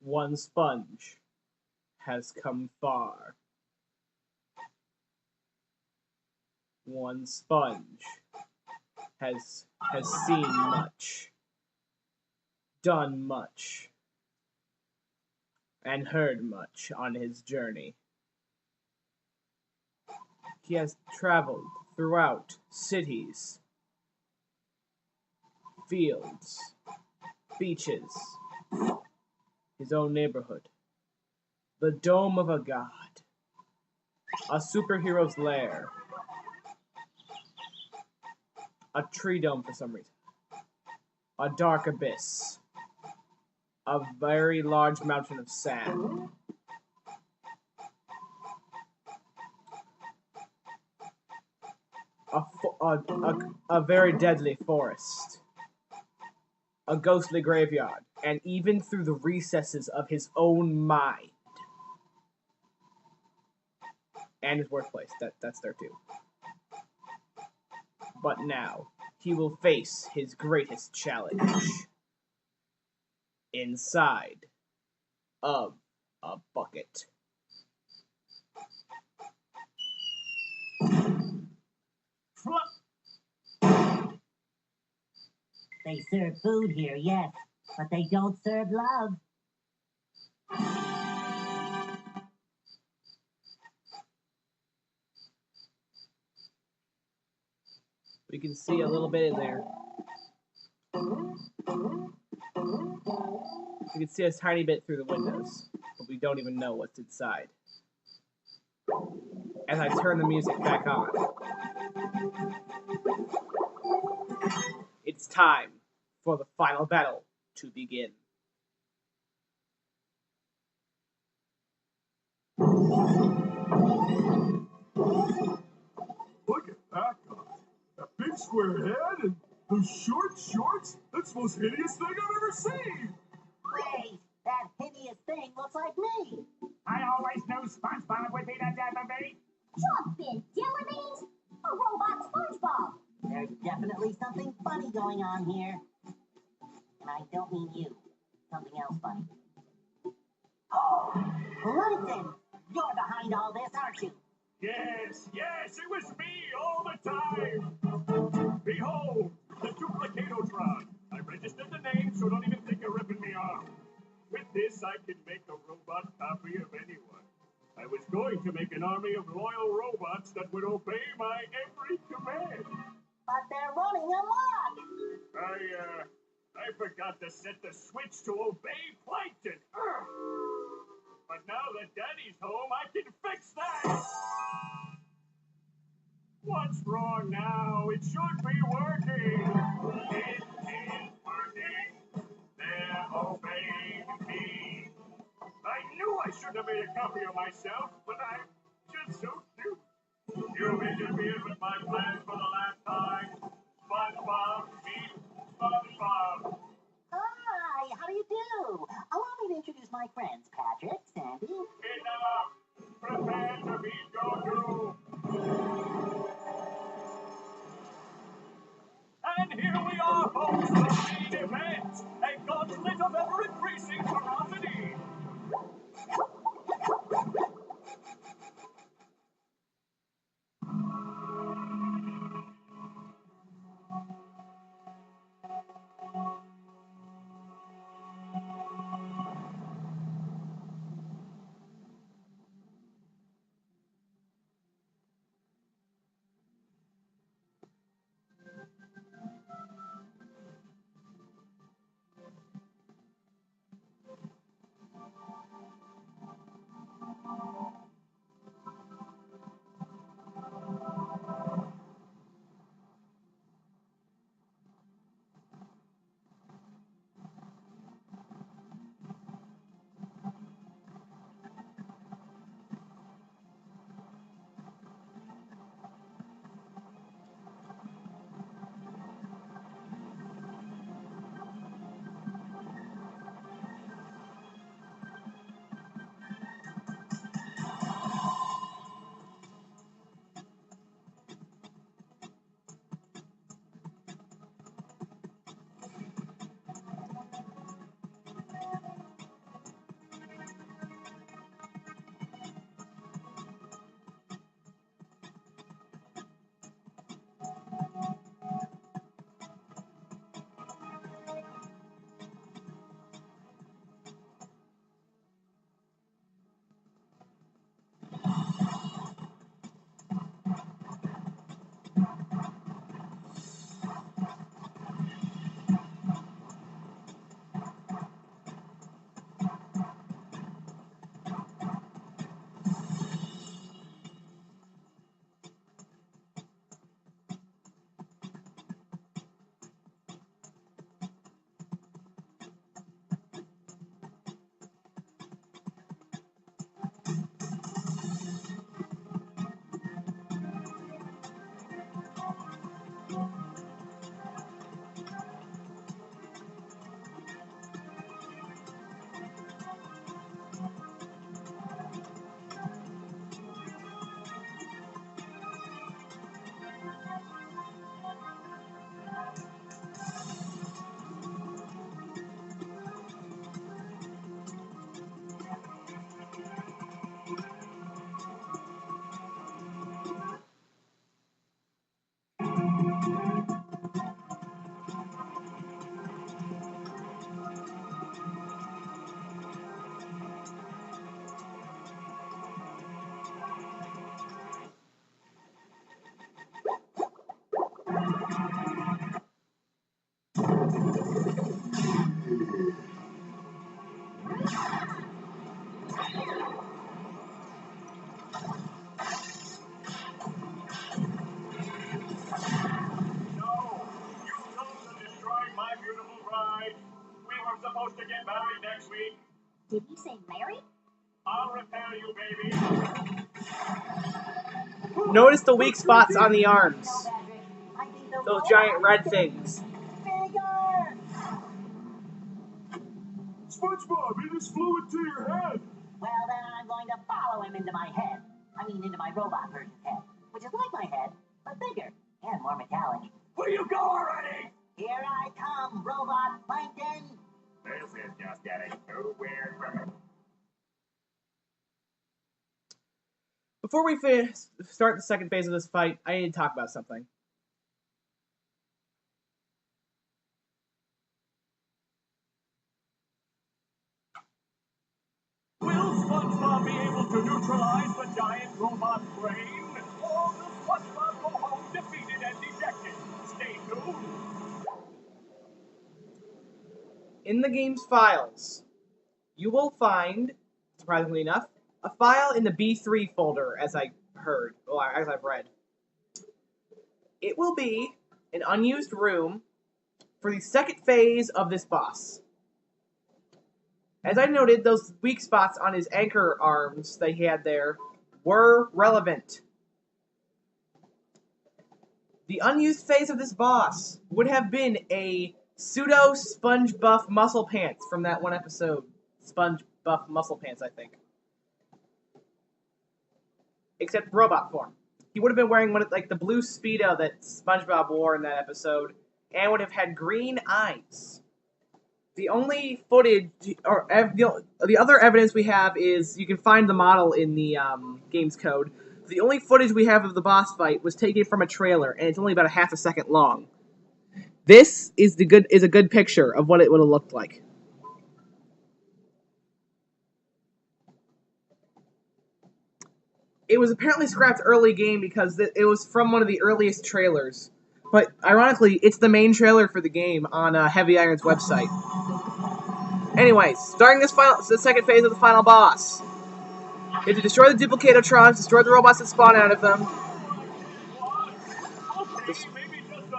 One sponge has come far. One sponge has seen much, done much, and heard much on his journey. He has traveled throughout cities, fields, beaches, his own neighborhood, the dome of a god, a superhero's lair, a tree dome for some reason, a dark abyss, a very large mountain of sand, a very deadly forest, a ghostly graveyard, and even through the recesses of his own mind. And his workplace, that's there too. But now, he will face his greatest challenge. Inside of a bucket. They serve food here, yes, but they don't serve love. We can see a little bit in there. We can see a tiny bit through the windows, but we don't even know what's inside. As I turn the music back on, it's time for the final battle to begin. Look at that guy. That big square head and those short shorts. That's the most hideous thing I've ever seen. Wait, that hideous thing looks like me. I always knew SpongeBob would be the death of me. Jumpin' dilly beans, a robot SpongeBob. There's definitely something funny going on here. And I don't mean you. Something else funny. Oh, Lighten! You're behind all this, aren't you? Yes, it was me all the time. Behold, the Duplicatotron. I registered the name, so don't even think of ripping me off. With this, I can make a robot copy of anyone. I was going to make an army of loyal robots that would obey my every command. But they're running amok! I forgot to set the switch to obey Plankton. Ugh. But now that Daddy's home, I can fix that. What's wrong now? It should be working. It is working. They're obeying me. I knew I shouldn't have made a copy of myself, but I'm just so cute. You've interfered with my plans for the last time. SpongeBob, meet SpongeBob. Hi, how do you do? Allow me to introduce my friends, Patrick, Sandy. Enough! Prepare to meet your doom. And here we are, folks, the main event. A gauntlet of ever-increasing ferocity. get married next week. Did he say married? I'll repair you, baby. Notice the weak spots on the arms. No, Patrick. I think the Those robot giant red is things. bigger. SpongeBob, he just flew into your head. Well, then I'm going to follow him into my head. I mean, into my robot version's head, which is like my head, but bigger and more metallic. Will you go already? Here I come, robot plankton. This is just getting too weird for me. Before we start the second phase of this fight, I need to talk about something. Will SpongeBob be able to neutralize the giant robot brain? Or will SpongeBob go home defeated and dejected? Stay tuned. In the game's files, you will find, surprisingly enough, a file in the B3 folder, as I heard, or as I've read. It will be an unused room for the second phase of this boss. As I noted, those weak spots on his anchor arms that he had there were relevant. The unused phase of this boss would have been a pseudo Spongebuff muscle pants from that one episode. Spongebuff muscle pants, I think. Except robot form. He would have been wearing one of, like, the blue Speedo that SpongeBob wore in that episode, and would have had green eyes. The only footage, or the other evidence we have is, you can find the model in the game's code. The only footage we have of the boss fight was taken from a trailer, and it's only about a half a second long. This is a good picture of what it would have looked like. It was apparently scrapped early game because it was from one of the earliest trailers. But ironically, it's the main trailer for the game on Heavy Iron's website. Anyways, starting the second phase of the final boss. You have to destroy the Duplicatrons, destroy the robots that spawn out of them.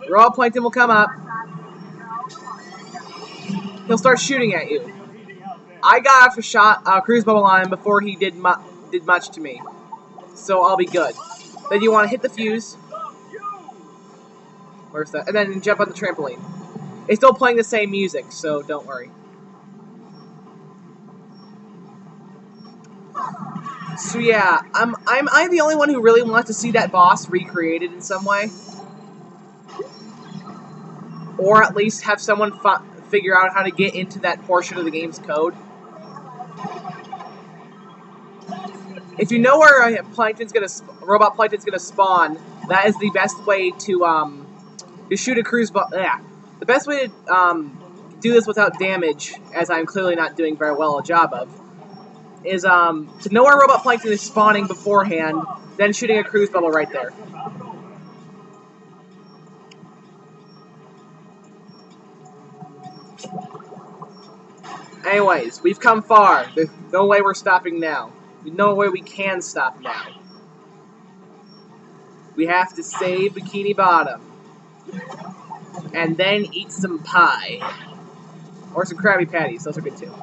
The raw plankton will come up. He'll start shooting at you. I got off a cruise bubble on him before he did much to me. So I'll be good. Then you want to hit the fuse. Where's that? And then jump on the trampoline. It's still playing the same music, so don't worry. So yeah, am I the only one who really wants to see that boss recreated in some way? Or at least have someone figure out how to get into that portion of the game's code? If you know where Robot Plankton's gonna spawn, that is the best way to shoot a cruise ball. Yeah, the best way to do this without damage, as I'm clearly not doing very well a job of, is to know where Robot Plankton is spawning beforehand, then shooting a cruise bubble right there. Anyways, we've come far. There's no way we're stopping now. There's no way we can stop now. We have to save Bikini Bottom. And then eat some pie. Or some Krabby Patties, those are good too.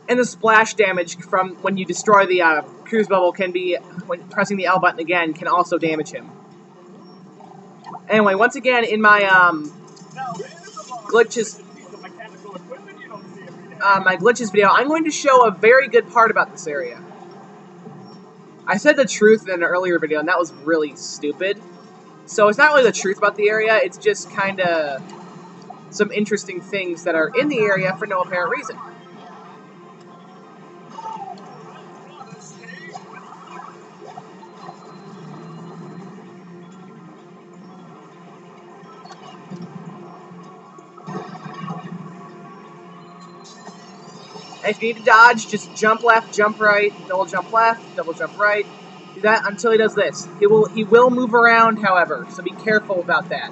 And the splash damage from when you destroy the cruise bubble can be, when pressing the L button again, can also damage him. Anyway, once again, in my glitches video, I'm going to show a very good part about this area. I said the truth in an earlier video, and that was really stupid. So it's not really the truth about the area, it's just kind of some interesting things that are in the area for no apparent reason. And if you need to dodge, just jump left, jump right, double jump left, double jump right. Do that until he does this. He will move around, however, so be careful about that.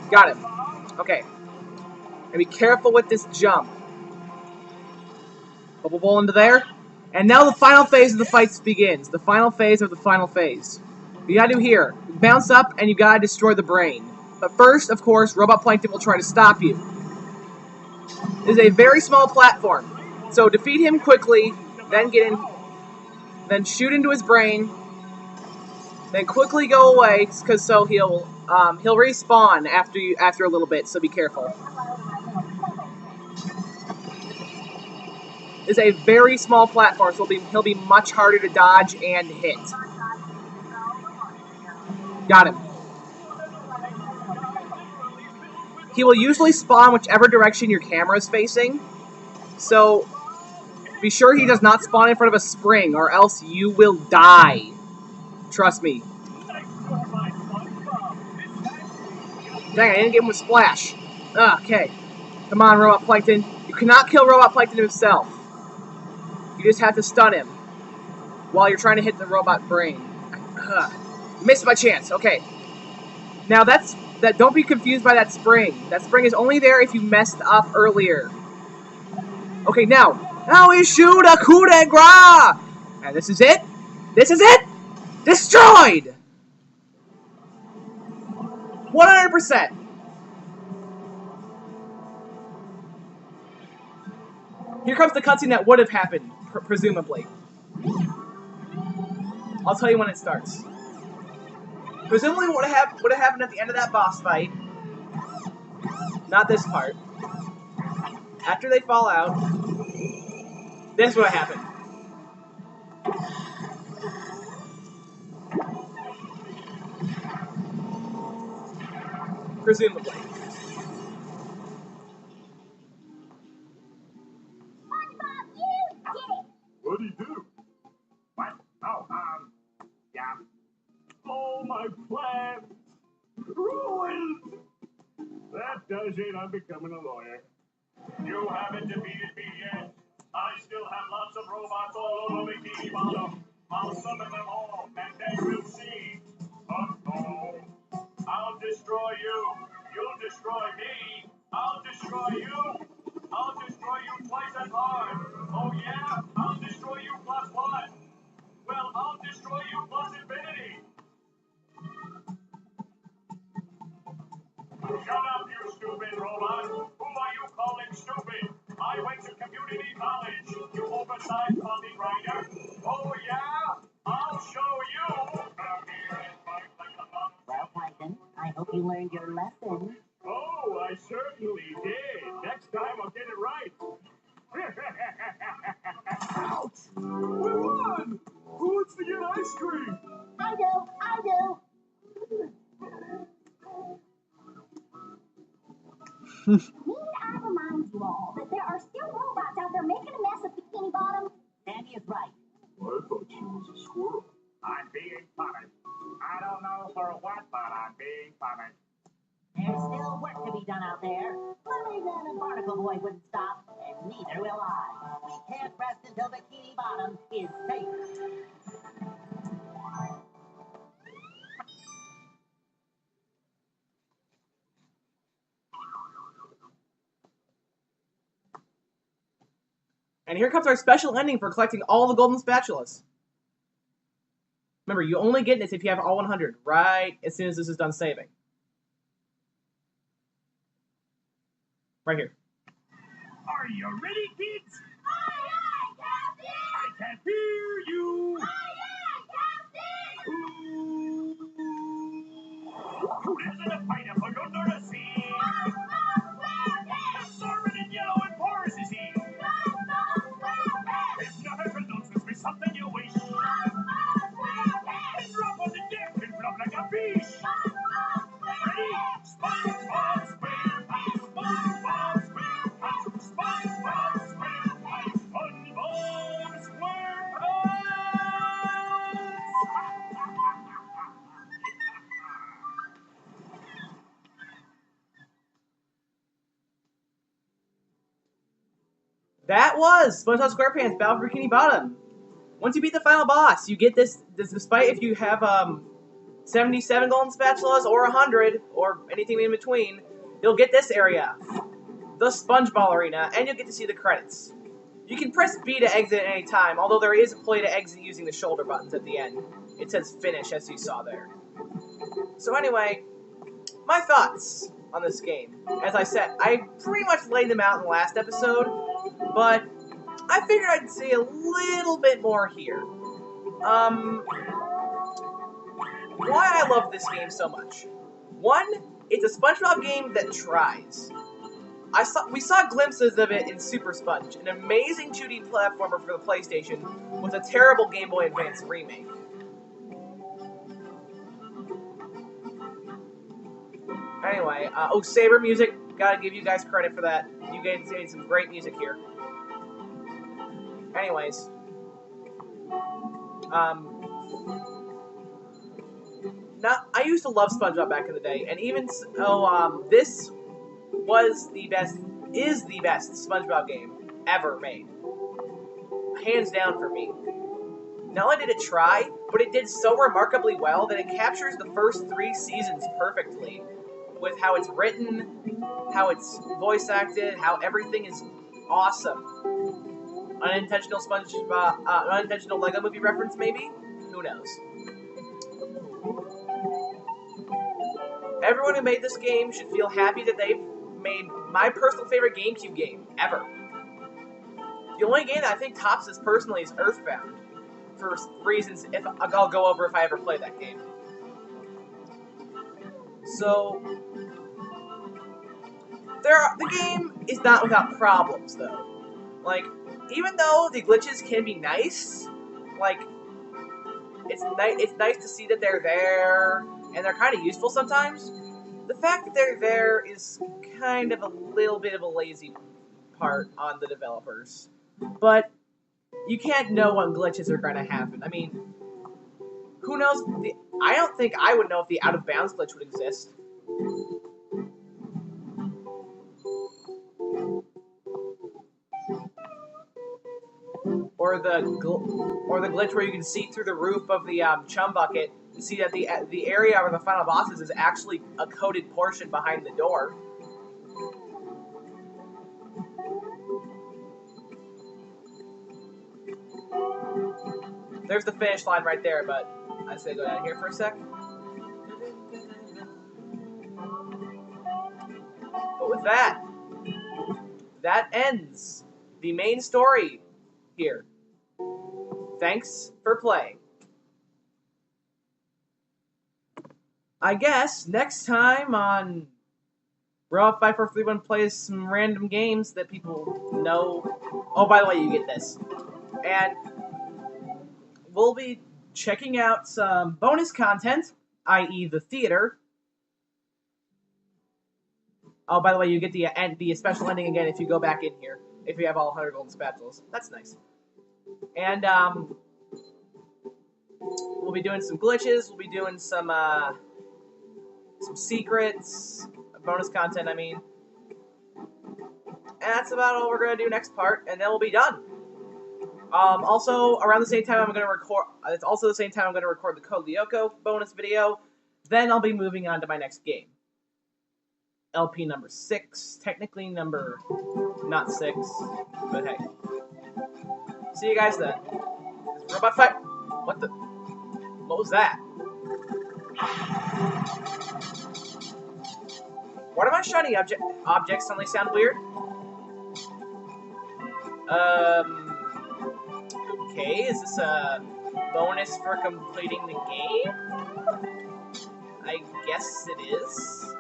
Got him. Okay. And be careful with this jump. Bubble Bowl into there. And now the final phase of the fights begins. The final phase of the final phase. You gotta do here. Bounce up and you gotta destroy the brain. But first, of course, Robot Plankton will try to stop you. It is a very small platform. So defeat him quickly, then get in, then shoot into his brain, then quickly go away, because so he'll respawn after a little bit. So be careful. It's a very small platform, so he'll be much harder to dodge and hit. Got him. He will usually spawn whichever direction your camera is facing, so be sure he does not spawn in front of a spring, or else you will die. Trust me. Dang, I didn't give him a splash. Okay. Come on, Robot Plankton. You cannot kill Robot Plankton himself. You just have to stun him while you're trying to hit the robot brain. Missed my chance. Okay. Now don't be confused by that spring. That spring is only there if you messed up earlier. Okay, now issue the coup de grace! And this is it? This is it? Destroyed! 100%. Here comes the cutscene that would have happened, presumably. I'll tell you when it starts. Presumably what would have happened at the end of that boss fight. Not this part. After they fall out, this would have happened. Presumably. SpongeBob, you did it! What'd he do? What? Oh, yeah. Oh, my plan. Ruined. That does it. I'm becoming a lawyer. You haven't defeated me yet. I still have lots of robots all over Bikini Bottom. I'll summon them all, and then we'll see. Uh-oh. I'll destroy you. You'll destroy me. I'll destroy you. I'll destroy you twice as hard. Oh, yeah? I'll destroy you plus one. Well, I'll destroy you plus infinity. Shut up, you stupid robot. Who are you calling stupid? I went to community college, you oversized copywriter. Oh, yeah? I'll show you. Well, Plankton, I hope you learned your lesson. Oh, I certainly did. Next time I'll get it right. Ouch! We won! Who wants to get ice cream? I do. Need I remind you all that there are still robots out there making a mess of Bikini Bottom? Sandy is right. I thought she was a squirrel. I'm being punished. I don't know for what, but I'm being punished. There's still work to be done out there. Mermaid and Barnacle Boy wouldn't stop, and neither will I. We can't rest until Bikini Bottom is safe. And here comes our special ending for collecting all the golden spatulas. Remember, you only get this if you have all 100, right as soon as this is done saving. Right here. Are you ready, kids? Aye, aye, Captain! I can't hear you. Aye, aye, Captain! Who lives in a pineapple under the sea? SpongeBob Squarepants! Absorbent and yellow and porous is he. SpongeBob Squarepants! His novel notes must be something you wish. SpongeBob Squarepants! His drop on the deck and flop like a fish. SpongeBob Ready? Squarepants! SpongeBob SquarePants. SpongeBob SquarePants. SpongeBob SquarePants. SpongeBob SquarePants. That was SpongeBob Squarepants Battle for Bikini Bottom. Once you beat the final boss, you get this despite if you have 77 golden spatulas or 100 or anything in between, you'll get this area, the Spongeball Arena, and you'll get to see the credits. You can press B to exit at any time, although there is a play to exit using the shoulder buttons at the end. It says finish, as you saw there. So anyway, my thoughts on this game. As I said, I pretty much laid them out in the last episode, but I figured I'd say a little bit more here. Why I love this game so much. One, it's a SpongeBob game that tries. We saw glimpses of it in Super Sponge, an amazing 2D platformer for the PlayStation with a terrible Game Boy Advance remake. Anyway, oh, Saber music, gotta give you guys credit for that. You guys made some great music here. Anyways, I used to love SpongeBob back in the day, and even this is the best SpongeBob game ever made, hands down for me. Not only did it try, but it did so remarkably well that it captures the first 3 seasons perfectly, with how it's written, how it's voice acted, how everything is awesome. Unintentional unintentional Lego Movie reference, maybe? Who knows? Everyone who made this game should feel happy that they've made my personal favorite GameCube game ever. The only game that I think tops this personally is Earthbound, for reasons I'll go over if I ever play that game. So, the game is not without problems, though. Like, even though the glitches can be nice, like, it's nice to see that they're there, and they're kind of useful sometimes. The fact that they're there is kind of a little bit of a lazy part on the developers. But you can't know when glitches are going to happen. I mean, who knows? I don't think I would know if the out-of-bounds glitch would exist. Or the glitch where you can see through the roof of the chum bucket and see that the area where the final boss is actually a coded portion behind the door. There's the finish line right there, but I say go down here for a sec. But with that ends the main story here. Thanks for playing. I guess next time on Robot 5431 plays some random games that people know. Oh, by the way, you get this. And we'll be checking out some bonus content, i.e. the theater. Oh, by the way, you get the special ending again if you go back in here. If you have all 100 golden spatulas. That's nice. And, we'll be doing some glitches. We'll be doing some secrets. Bonus content, I mean. And that's about all we're going to do next part. And then we'll be done. Also, around the same time I'm going to record... It's also the same time I'm going to record the Code Lyoko bonus video. Then I'll be moving on to my next game. LP number 6. Technically number... not 6. But hey. See you guys then. Robot fight! What the... What was that? Why do my shiny objects suddenly sound weird? Okay, is this a bonus for completing the game? I guess it is.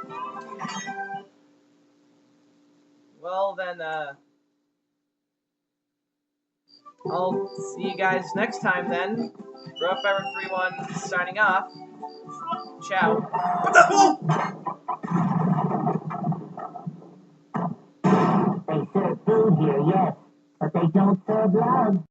Well then, I'll see you guys next time then. Robot 5431 signing off. Ciao. What the? Whoa! They serve food here, yes, but they don't serve love.